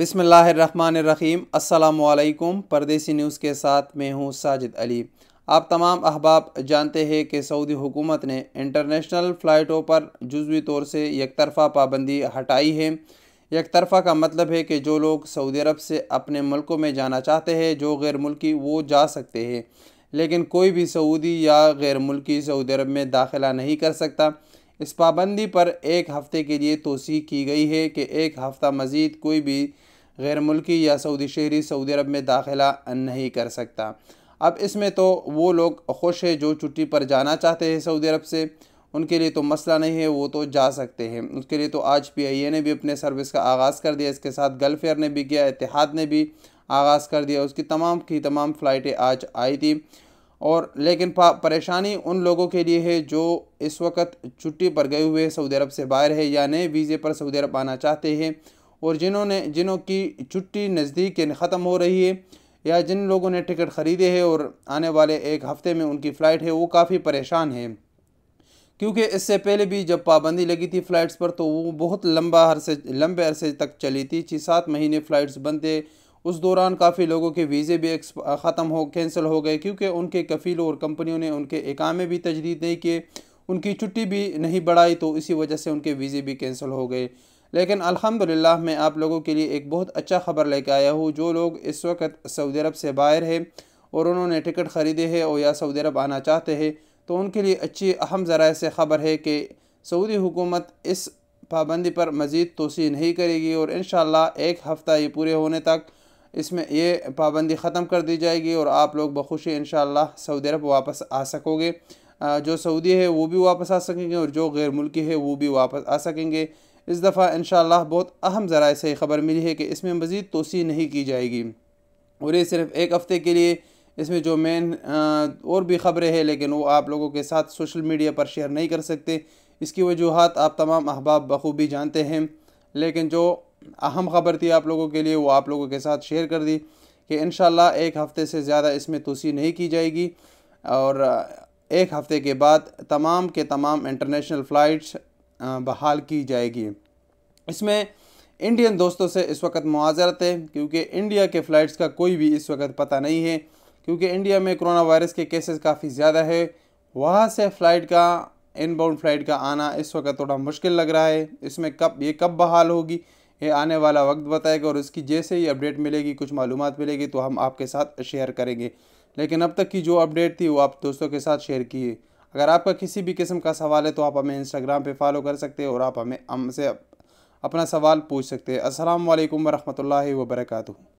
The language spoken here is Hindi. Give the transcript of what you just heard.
बिस्मिल्लाहिर्रहमानिर्रहीम। अस्सलामुअलैकुम। परदेसी न्यूज़ के साथ मैं हूँ साजिद अली। आप तमाम अहबाब जानते हैं कि सऊदी हुकूमत ने इंटरनेशनल फ़्लाइटों पर जुज़वी तौर से एक तरफ़ा पाबंदी हटाई है। एक तरफ़ा का मतलब है कि जो लोग सऊदी अरब से अपने मुल्कों में जाना चाहते हैं, जो गैर मुल्की, वो जा सकते हैं, लेकिन कोई भी सऊदी या गैर मुल्की सऊदी अरब में दाखिला नहीं कर सकता। इस पाबंदी पर एक हफ़्ते के लिए तोसी की गई है कि एक हफ़्ता मज़ीद कोई भी गैर मुल्की या सऊदी शहरी सऊदी अरब में दाखिला नहीं कर सकता। अब इसमें तो वो लोग खुश है जो छुट्टी पर जाना चाहते हैं सऊदी अरब से, उनके लिए तो मसला नहीं है, वो तो जा सकते हैं। उसके लिए तो आज PIA ने भी अपने सर्विस का आगाज़ कर दिया, इसके साथ गल्फ़ एयर ने भी किया, इत्तेहाद ने भी आगाज़ कर दिया। उसकी तमाम की तमाम फ़्लाइटें आज आई थी। और लेकिन परेशानी उन लोगों के लिए है जो इस वक्त छुट्टी पर गए हुए सऊदी अरब से बाहर है या नए वीज़े पर सऊदी अरब आना चाहते हैं, और जिनों की छुट्टी नज़दीक ख़त्म हो रही है, या जिन लोगों ने टिकट ख़रीदे हैं और आने वाले एक हफ़्ते में उनकी फ़्लाइट है, वो काफ़ी परेशान हैं। क्योंकि इससे पहले भी जब पाबंदी लगी थी फ़्लाइट्स पर, तो वो बहुत लंबे अरसे तक चली थी। 6-7 महीने फ़्लाइट्स बंद थे। उस दौरान काफ़ी लोगों के वीज़े भी कैंसिल हो गए, क्योंकि उनके कफ़ीलों और कंपनियों ने उनके इकामे भी तजदीद नहीं किए, उनकी छुट्टी भी नहीं बढ़ाई, तो इसी वजह से उनके वीज़े भी कैंसिल हो गए। लेकिन अल्हम्दुलिल्लाह मैं आप लोगों के लिए एक बहुत अच्छा ख़बर लेकर आया हूँ। जो लोग इस वक्त सऊदी अरब से बाहर हैं और उन्होंने टिकट ख़रीदे हैं और या सऊदी अरब आना चाहते हैं, तो उनके लिए अच्छी अहम ज़राए से ख़बर है कि सऊदी हुकूमत इस पाबंदी पर मज़ीद तोसी नहीं करेगी, और इंशाअल्लाह एक हफ़्ता ये पूरे होने तक इसमें ये पाबंदी ख़त्म कर दी जाएगी और आप लोग बखुशी इंशाअल्लाह सऊदी अरब वापस आ सकोगे। जो सऊदी है वो भी वापस आ सकेंगे और जो गैर मुल्की है वो भी वापस आ सकेंगे। इस दफ़ा इंशाअल्लाह बहुत अहम ज़राए से ख़बर मिली है कि इसमें मज़ीद तोसी नहीं की जाएगी, और ये सिर्फ़ एक हफ़्ते के लिए। इसमें जो मेन और भी ख़बरें हैं, लेकिन वो आप लोगों के साथ सोशल मीडिया पर शेयर नहीं कर सकते। इसकी वजूहात आप तमाम अहबाब बखूबी जानते हैं, लेकिन जो अहम ख़बर थी आप लोगों के लिए वो आप लोगों के साथ शेयर कर दी कि इंशाअल्लाह एक हफ़्ते से ज़्यादा इसमें तोसी नहीं की जाएगी, और एक हफ़्ते के बाद तमाम के तमाम इंटरनेशनल फ़्लाइट्स बहाल की जाएगी। इसमें इंडियन दोस्तों से इस वक्त मुआज़रत है, क्योंकि इंडिया के फ़्लाइट्स का कोई भी इस वक्त पता नहीं है, क्योंकि इंडिया में कोरोना वायरस के केसेस काफ़ी ज़्यादा है। वहाँ से इनबाउंड फ़्लाइट का आना इस वक्त थोड़ा मुश्किल लग रहा है। इसमें कब बहाल होगी, ये आने वाला वक्त बताएगा, और इसकी जैसे ही अपडेट मिलेगी, कुछ मालूमात मिलेगी, तो हम आपके साथ शेयर करेंगे। लेकिन अब तक की जो अपडेट थी वो आप दोस्तों के साथ शेयर किए। अगर आपका किसी भी किस्म का सवाल है तो आप हमें इंस्टाग्राम पे फॉलो कर सकते हैं और आप हमसे अपना सवाल पूछ सकते हैं। अस्सलाम वालेकुम वरहमतुल्लाहि वबरकातुहू।